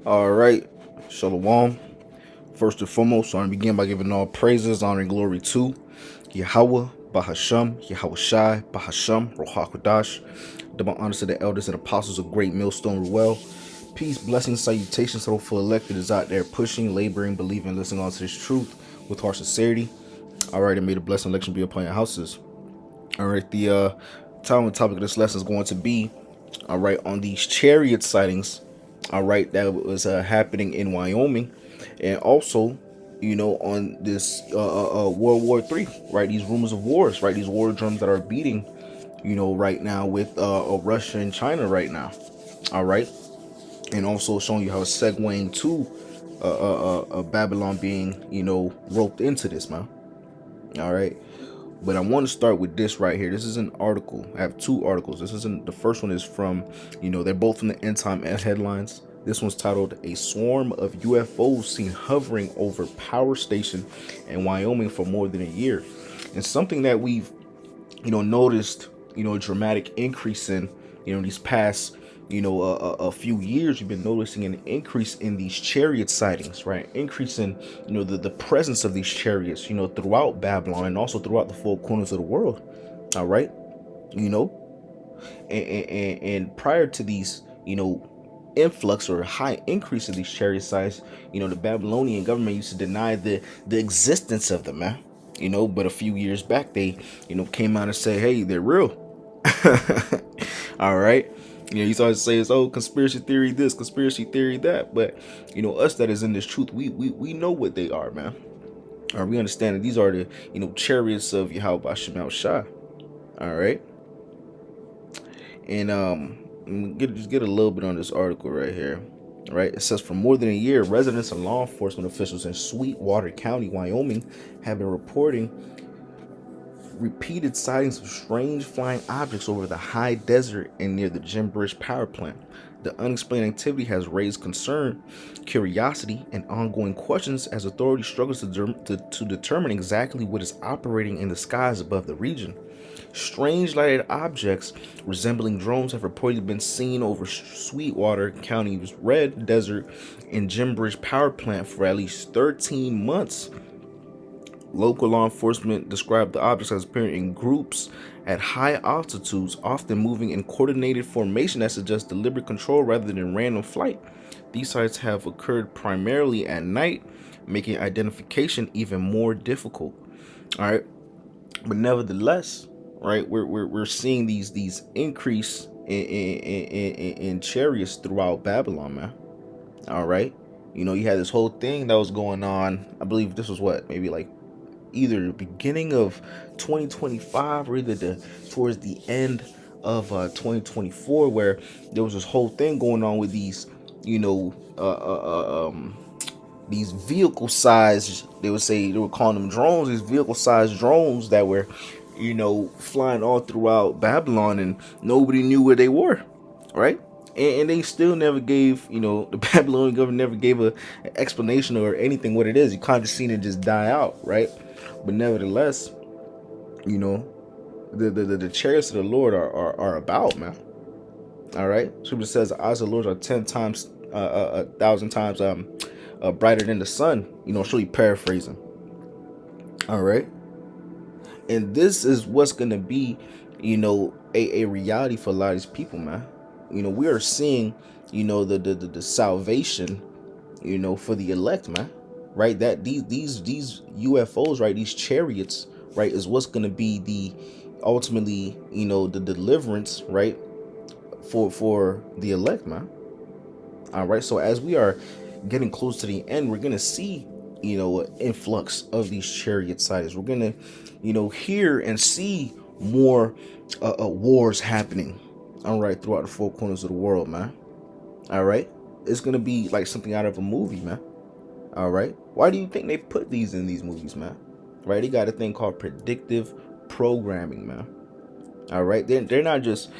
All right, Shalom. First and foremost, I want to begin by giving all praises, honor, and glory to Yahweh, Bahasham, Yahweh Shai, Bahasham, Roha Kodash. Double honors to the elders and apostles of Great Millstone Ruel. Peace, blessings, salutations to the full elect that is out there pushing, laboring, believing, listening on to this truth with heart sincerity. All right, and may the blessing election be upon your houses. All right, the time and topic of this lesson is going to be, all right, on these chariot sightings, all right, that was happening in Wyoming, and also, on this World War III, right, these rumors of wars, right, these war drums that are beating, right now with Russia and China right now, all right, and also showing you how it's segueing to Babylon being, roped into this, man, all right. But I want to start with this right here. This is an article. I have two articles. This isn't the first one is from, they're both from the End Time headlines. This one's titled "A Swarm of UFOs Seen Hovering Over Power Station in Wyoming for More Than a Year." And something that we've, noticed, a dramatic increase in, these past, a few years. You've been noticing an increase in these chariot sightings, right? Increase in, the presence of these chariots, throughout Babylon and also throughout the four corners of the world. All right, you know, and prior to these, influx or high increase of these chariot sites, the Babylonian government used to deny the existence of them, man. But a few years back, they, came out and say, hey, they're real. All right. You always say it's, oh, conspiracy theory this, conspiracy theory that, but us that is in this truth, we know what they are, man. Or we understand that these are the chariots of Yahweh Shemal Shah. All right, and just get a little bit on this article right here. All right, it says for more than a year, residents and law enforcement officials in Sweetwater County, Wyoming, have been reporting repeated sightings of strange flying objects over the high desert and near the Jim Bridge power plant. The unexplained activity has raised concern, curiosity, and ongoing questions as authorities struggle to determine exactly what is operating in the skies above the region. Strange lighted objects resembling drones have reportedly been seen over Sweetwater County's Red Desert and Jim Bridge power plant for at least 13 months. Local law enforcement described the objects as appearing in groups at high altitudes, often moving in coordinated formation that suggests deliberate control rather than random flight. These sites have occurred primarily at night, making identification even more difficult. All right, but nevertheless, right, we're seeing these increase in chariots throughout Babylon, man. All right, you had this whole thing that was going on. I believe this was what, maybe like either the beginning of 2025 or either towards the end of 2024, where there was this whole thing going on with these, these vehicle sized, they would say they were calling them drones, these vehicle sized drones that were, flying all throughout Babylon, and nobody knew where they were, right? And they still never gave, the Babylonian government never gave an explanation or anything what it is. You kind of seen it just die out, right? But nevertheless, the chariots of the Lord are about, man. All right. Scripture says the eyes of the Lord are 10 times, 1,000 times brighter than the sun. Surely paraphrasing. All right. And this is what's gonna be, a reality for a lot of these people, man. We are seeing, the salvation, for the elect, man. Right, that these UFOs, right, these chariots, right, is what's gonna be the ultimately, the deliverance, right, for the elect, man. All right, so as we are getting close to the end, we're gonna see, an influx of these chariot sightings. We're gonna, hear and see more wars happening. All right, throughout the four corners of the world, man. All right, it's gonna be like something out of a movie, man. All right. Why do you think they put these in these movies, man? Right. They got a thing called predictive programming, man. All right. They're not just,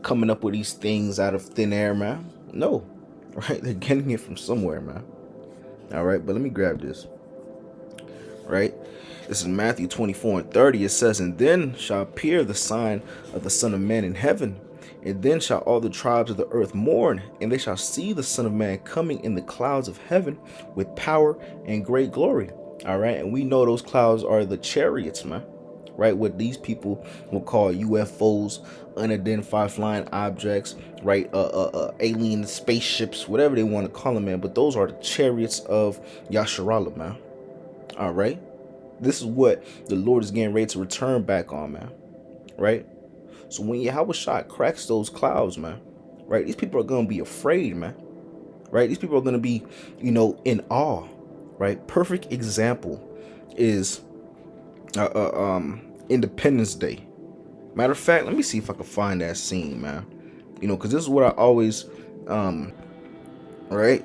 coming up with these things out of thin air, man. No. Right. They're getting it from somewhere, man. All right. But let me grab this. Right. This is Matthew 24:30. It says, "And then shall appear the sign of the Son of Man in heaven, And then shall all the tribes of the earth mourn, and they shall see the Son of Man coming in the clouds of heaven with power and great glory. All right, and we know those clouds are the chariots, man. Right, what these people will call UFOs, unidentified flying objects, right? Alien spaceships, whatever they want to call them, man. But those are the chariots of Yasharallah, man. All right, this is what the Lord is getting ready to return back on, man. Right. So when Yahweh shot cracks those clouds, man, right? These people are gonna be afraid, man. Right? These people are gonna be, in awe, right? Perfect example is Independence Day. Matter of fact, let me see if I can find that scene, man. Because this is what I always, right?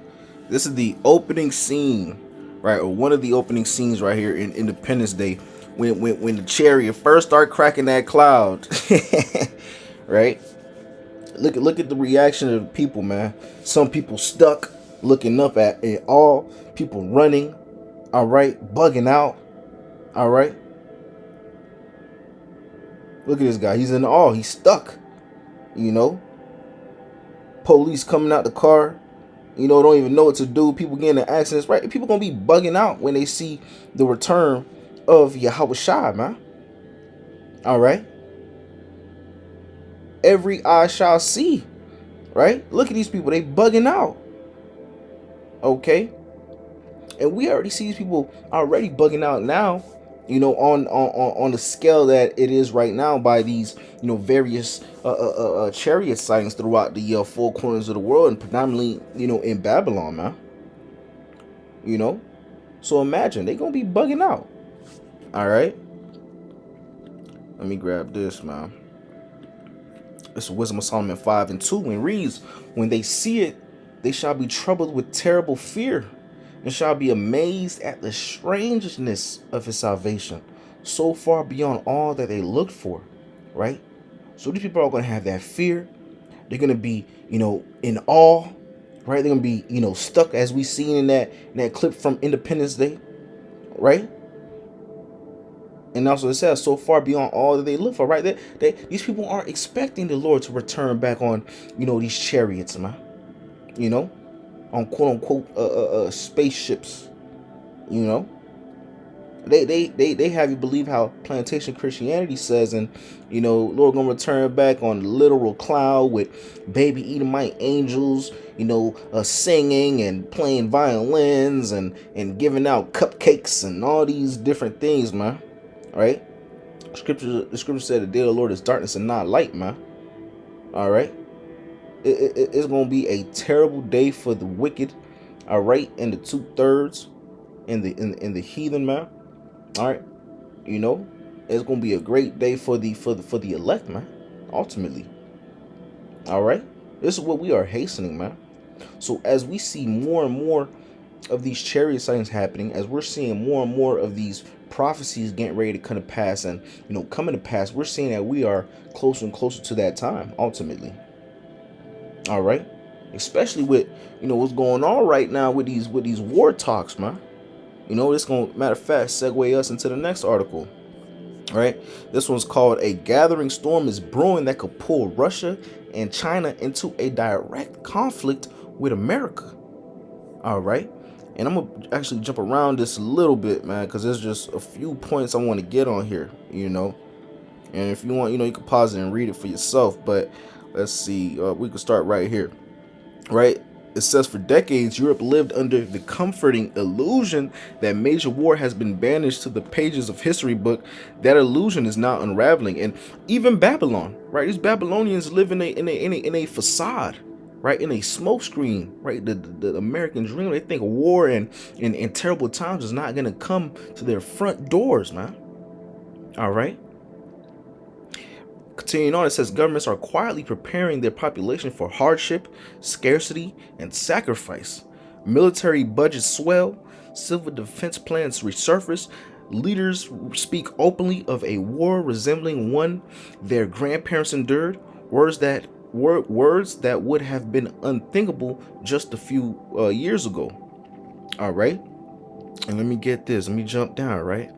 This is the opening scene, right, or one of the opening scenes right here in Independence Day, when the chariot first start cracking that cloud, right? Look at the reaction of the people, man. Some people stuck, looking up at it all. People running, all right, bugging out, all right. Look at this guy. He's in awe. He's stuck. Police coming out the car. Don't even know what to do. People getting in accidents, right? People gonna be bugging out when they see the return of Yahweh Shai, man. All right. Every eye shall see, right? Look at these people. They bugging out. Okay. And we already see these people already bugging out now, on the scale that it is right now by these, various chariot sightings throughout the four corners of the world, and predominantly, in Babylon, man. So imagine they gonna be bugging out. All right. Let me grab this, man. It's Wisdom of Solomon 5:2, and reads, when they see it, they shall be troubled with terrible fear, and shall be amazed at the strangeness of his salvation, so far beyond all that they looked for, right? So these people are going to have that fear. They're going to be, in awe, right? They're going to be, stuck, as we seen in that clip from Independence Day, right? And also it says, so far beyond all that they look for, right? These people aren't expecting the Lord to return back on, these chariots, man. On quote unquote spaceships. They have you believe how plantation Christianity says, and Lord gonna return back on a literal cloud with baby Edomite angels, singing and playing violins and giving out cupcakes and all these different things, man. Right? The scripture said the day of the Lord is darkness and not light, man. All right. It's gonna be a terrible day for the wicked, all right, and the 2/3 in the heathen, man. All right, it's gonna be a great day for the elect, man. Ultimately, all right. This is what we are hastening, man. So as we see more and more of these chariot sightings happening, as we're seeing more and more of these prophecies getting ready to come to pass, and coming to pass, we're seeing that we are closer and closer to that time, ultimately. All right, especially with what's going on right now with these war talks, man. It's gonna, matter of fact, segue us into the next article. All right, this one's called "A Gathering Storm is Brewing That Could Pull Russia and China into a Direct Conflict with America." All right, and I'm gonna actually jump around this a little bit, man, because there's just a few points I want to get on here. And if you want, you can pause it and read it for yourself. But let's see, we can start right here. Right? It says, for decades, Europe lived under the comforting illusion that major war has been banished to the pages of history book. That illusion is now unraveling. And even Babylon, right? These Babylonians live in a facade, right? In a smokescreen, right? The American dream. They think war and terrible times is not going to come to their front doors, man. All right. Continuing on, it says governments are quietly preparing their population for hardship, scarcity, and sacrifice. Military budgets swell, civil defense plans resurface. Leaders speak openly of a war resembling one their grandparents endured. Words that would have been unthinkable just a few years ago. All right, and let me get this. Let me jump down. Right.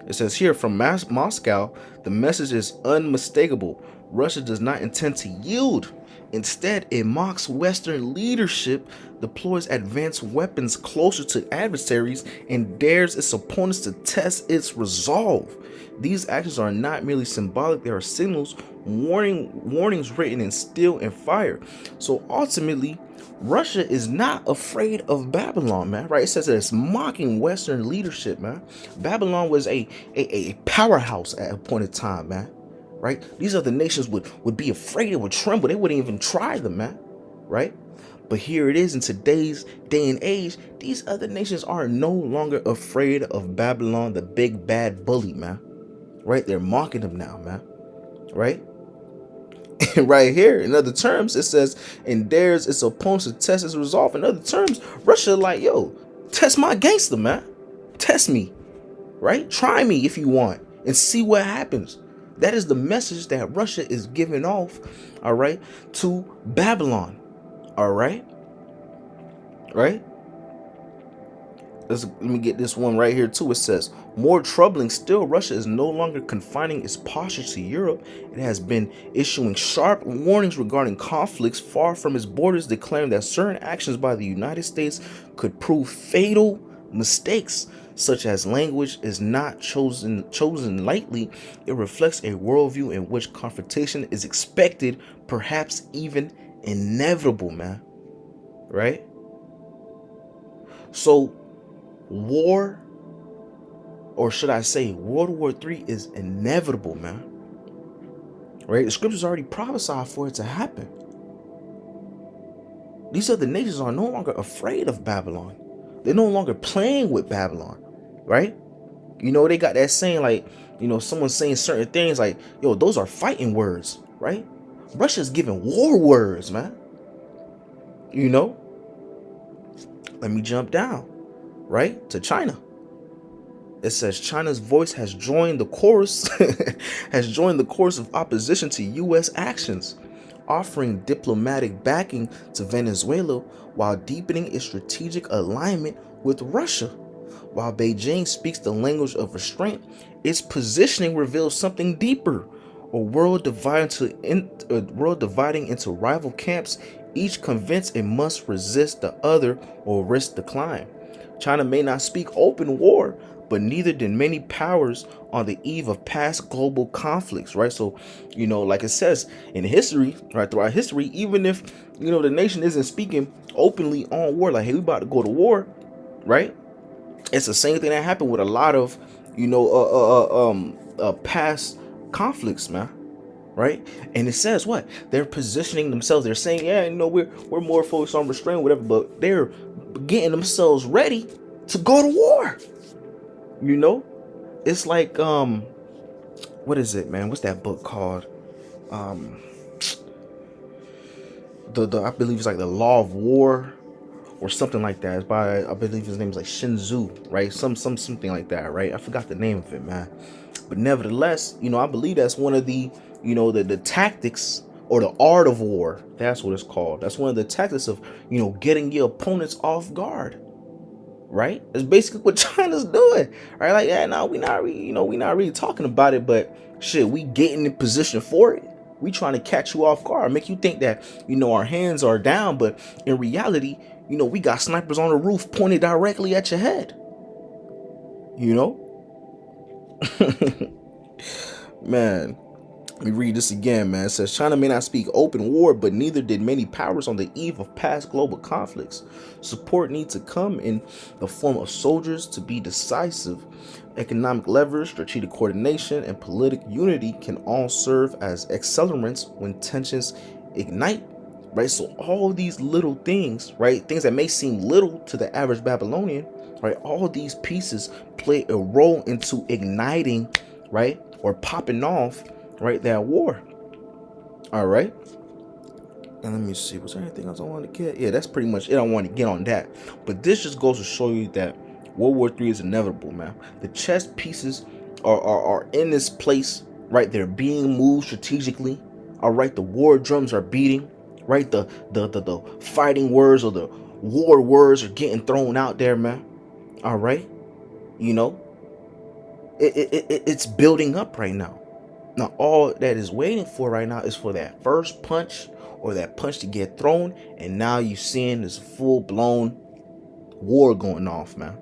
It says here from Moscow, the message is unmistakable. Russia does not intend to yield Instead, it mocks Western leadership, deploys advanced weapons closer to adversaries, and dares its opponents to test its resolve. These actions are not merely symbolic, they are signals, warnings written in steel and fire. So ultimately, Russia is not afraid of Babylon, man, right? It says that it's mocking Western leadership, man. Babylon was a powerhouse at a point in time, man, right? These other nations would be afraid, they would tremble, they wouldn't even try them, man, right? But here it is in today's day and age, these other nations are no longer afraid of Babylon, the big bad bully, man, right? They're mocking them now, man, right? And right here, in other terms, it says, and dares its opponents to test its resolve. In other terms, Russia like, yo, test my gangster, man. Test me, right? Try me if you want and see what happens. That is the message that Russia is giving off, all right, to Babylon, all right? Right? Let me get this one right here too. It says, more troubling still, Russia is no longer confining its posture to Europe. It has been issuing sharp warnings regarding conflicts far from its borders, declaring that certain actions by the United States could prove fatal mistakes, such as language is not chosen lightly. It reflects a worldview in which confrontation is expected, perhaps even inevitable, man. Right? So war, or should I say World War III, is inevitable, man. Right? The scriptures already prophesied for it to happen. These other nations are no longer afraid of Babylon. They're no longer playing with Babylon, right? You know, they got that saying, like, you know, someone saying certain things like, yo, those are fighting words, right? Russia's giving war words, man. You know? Let me jump down, right, to China. It says China's voice has joined the chorus of opposition to U.S. actions, offering diplomatic backing to Venezuela while deepening its strategic alignment with Russia. While Beijing speaks the language of restraint, its positioning reveals something deeper: a world dividing into rival camps, each convinced it must resist the other or risk decline. China may not speak open war, but neither did many powers on the eve of past global conflicts, right? So, you know, like it says in history, right, throughout history, even if, you know, the nation isn't speaking openly on war, like, hey, we about to go to war, right? It's the same thing that happened with a lot of, you know, past conflicts, man. Right? And it says what? They're positioning themselves. They're saying, yeah, you know, we're more focused on restraint, whatever, but they're getting themselves ready to go to war. You know? It's like, what is it, man? What's that book called? The I believe it's like The Law of War or something like that. It's by, I believe his name is like Shinzu, right? Something like that, right? I forgot the name of it, man. But nevertheless, you know, I believe that's one of the, you know, the tactics or the art of war. That's what it's called. That's one of the tactics of, you know, getting your opponents off guard. Right? That's basically what China's doing. Right? Like, yeah, no, we not really talking about it, but shit, we getting in position for it. We trying to catch you off guard, make you think that, you know, our hands are down, but in reality, you know, we got snipers on the roof pointed directly at your head. You know? Man, let me read this again, man. It says China may not speak open war, but neither did many powers on the eve of past global conflicts. Support needs to come in the form of soldiers to be decisive. Economic leverage, strategic coordination, and political unity can all serve as accelerants when tensions ignite. Right? So all these little things, right? Things that may seem little to the average Babylonian, right? All these pieces play a role into igniting, right? Or popping off, right, that war. All right. And let me see, was there anything else I want to get? Yeah, that's pretty much it. I want to get on that. But this just goes to show you that World War III is inevitable, man. The chess pieces are in this place, right? They're being moved strategically. All right, the war drums are beating, right? The fighting words or the war words are getting thrown out there, man. All right, you know, it's building up right now. Now, all that is waiting for right now is for that first punch or that punch to get thrown, and now you're seeing this full-blown war going off, man.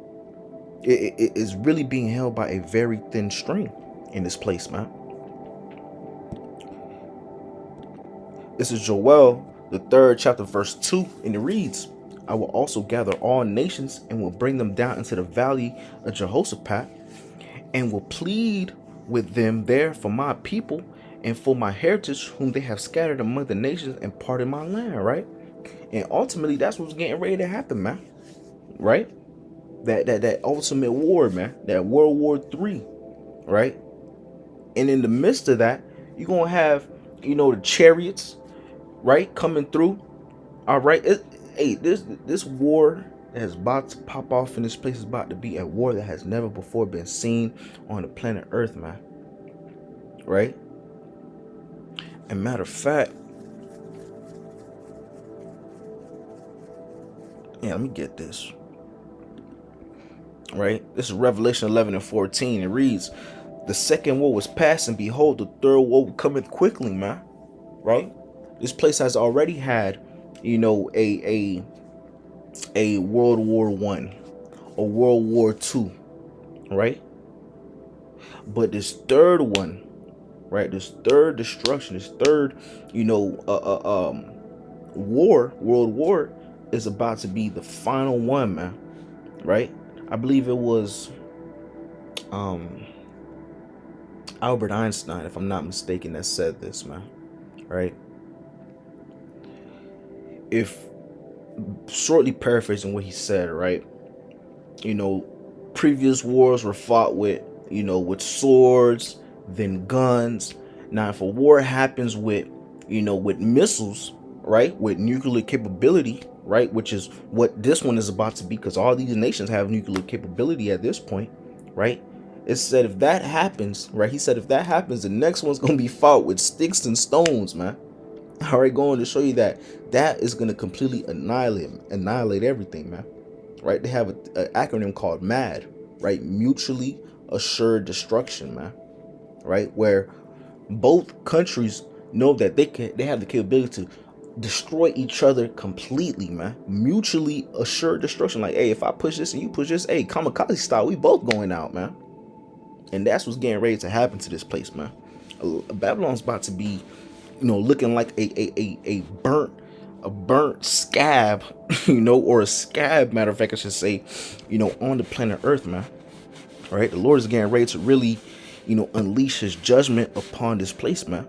It is really being held by a very thin string in this place, man. This is Joel, the 3rd chapter, verse 2, and it reads, I will also gather all nations and will bring them down into the valley of Jehoshaphat, and will plead with them there for my people and for my heritage, whom they have scattered among the nations and parted my land, right? And ultimately, that's what's getting ready to happen, man. Right? That ultimate war, man. That World War III, right? And in the midst of that, you're gonna have, the chariots, right, coming through. All right. Hey, this war that is about to pop off in this place is about to be a war that has never before been seen on the planet Earth, man. Right? And matter of fact, let me get this. Right? This is Revelation 11 and 14. It reads, the second war was past, and behold, the third war cometh quickly, man. Right? This place has already had, a World War I, a World War II, right? But this third one, right? This third destruction, this third, World War is about to be the final one, man. Right? I believe it was Albert Einstein, if I'm not mistaken, that said this, man. Right? If shortly paraphrasing what he said, right? Previous wars were fought with swords, then guns. Now, if a war happens with missiles, right, with nuclear capability, right, which is what this one is about to be, because all these nations have nuclear capability at this point, right? It said if that happens, right, he said if that happens, the next one's gonna be fought with sticks and stones, man. All right, going to show you that is going to completely annihilate everything, man. Right? They have an acronym called MAD, right? Mutually assured destruction, man. Right? Where both countries know that they have the capability to destroy each other completely, man. Mutually assured destruction. Like, hey, if I push this and you push this, hey, kamikaze style, we both going out, man. And that's what's getting ready to happen to this place, man. Babylon's about to be looking like a burnt scab, or a scab, matter of fact, I should say, on the planet Earth, man. All right, the Lord is getting ready to really, unleash his judgment upon this place, man.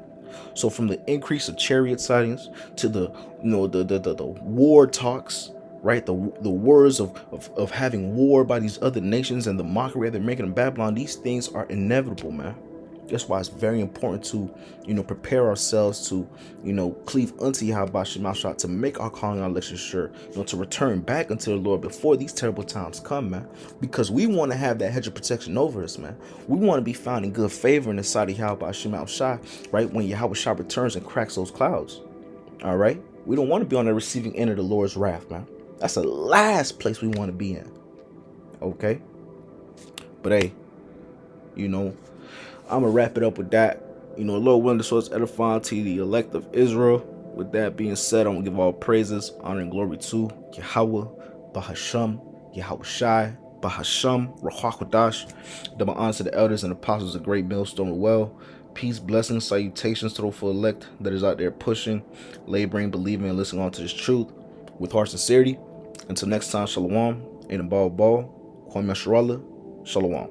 So from the increase of chariot sightings to the war talks, right, the words of having war by these other nations and the mockery they're making in Babylon, these things are inevitable, man. That's why it's very important to, prepare ourselves to, cleave unto Yahweh Shemashah, to make our calling and our election sure, to return back unto the Lord before these terrible times come, man. Because we want to have that hedge of protection over us, man. We want to be found in good favor in the sight of Yahweh Shemashah, right, when Yahweh Shah returns and cracks those clouds. All right? We don't want to be on the receiving end of the Lord's wrath, man. That's the last place we want to be in. Okay? But hey, I'm going to wrap it up with that. Lord willing, the source edifying to the elect of Israel. With that being said, I'm going to give all praises, honor, and glory to Yahweh, Bahasham, Yahweh Shai, Bahasham, Ruach Double honor to the elders and apostles of Great Millstone Well. Peace, blessings, salutations to the full elect that is out there pushing, laboring, believing, and listening on to this truth with heart sincerity. Until next time, shalom, and a ball, Kwame Sharala, shalom.